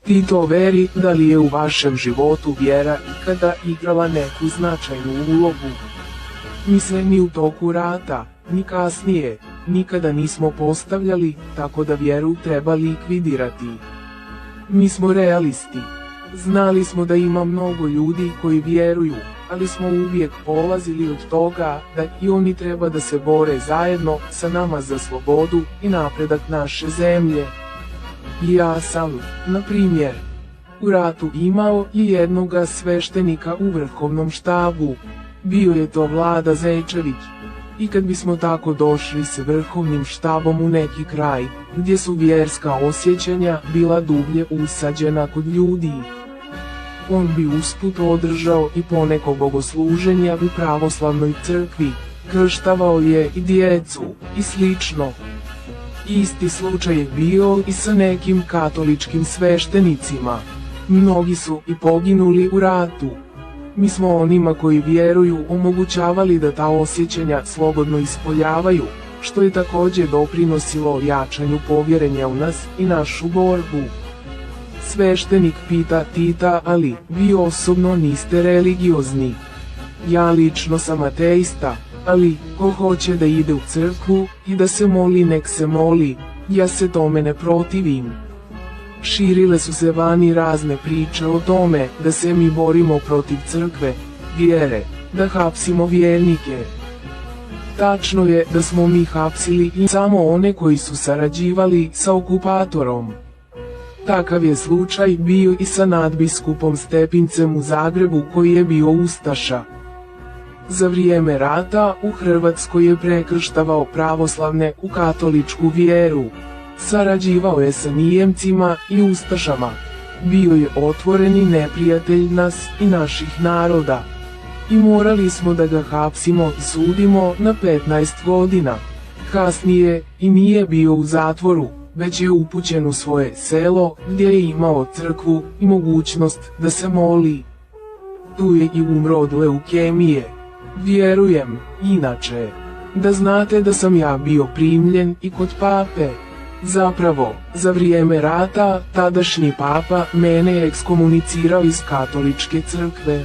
Tito veri, da li je u vašem životu vjera ikada igrala neku značajnu ulogu? Mi se ni u toku rata, ni kasnije, nikada nismo postavljali tako da vjeru treba likvidirati. Mi smo realisti. Znali smo da ima mnogo ljudi koji vjeruju, ali smo uvijek polazili od toga da i oni treba da se bore zajedno sa nama za slobodu i napredak naše zemlje. Ja sam, na primjer, u ratu imao i jednoga sveštenika u vrhovnom štabu. Bio je to Vlada Zečević. I kad bismo tako došli s vrhovnim štabom u neki kraj, gdje su vjerska osjećanja bila dublje usađena kod ljudi, on bi usput održao i poneko bogosluženja u pravoslavnoj crkvi, krštavao je i djecu, i slično. Isti slučaj je bio i sa nekim katoličkim sveštenicima. Mnogi su i poginuli u ratu. Mi smo onima koji vjeruju omogućavali da ta osjećanja slobodno ispoljavaju, što je također doprinosilo jačanju povjerenja u nas i našu borbu. Sveštenik pita Tita, ali vi osobno niste religiozni. Ja lično sam ateista, ali ko hoće da ide u crkvu i da se moli nek se moli, ja se tome ne protivim. Širile su se vani razne priče o tome da se mi borimo protiv crkve, vjere, da hapsimo vjernike. Tačno je da smo mi hapsili i samo one koji su sarađivali sa okupatorom. Takav je slučaj bio i sa nadbiskupom Stepincem u Zagrebu koji je bio ustaša. Za vrijeme rata u Hrvatskoj je prekrštavao pravoslavne u katoličku vjeru. Sarađivao je sa Nijemcima i ustašama. Bio je otvoreni neprijatelj nas i naših naroda. I morali smo da ga hapsimo i sudimo na 15 godina. Kasnije i nije bio u zatvoru, već je upućen u svoje selo gdje je imao crkvu i mogućnost da se moli. Tu je i umro od leukemije. Vjerujem, inače, da znate da sam ja bio primljen i kod pape. Zapravo, za vrijeme rata, tadašnji papa mene je ekskomunicirao iz katoličke crkve.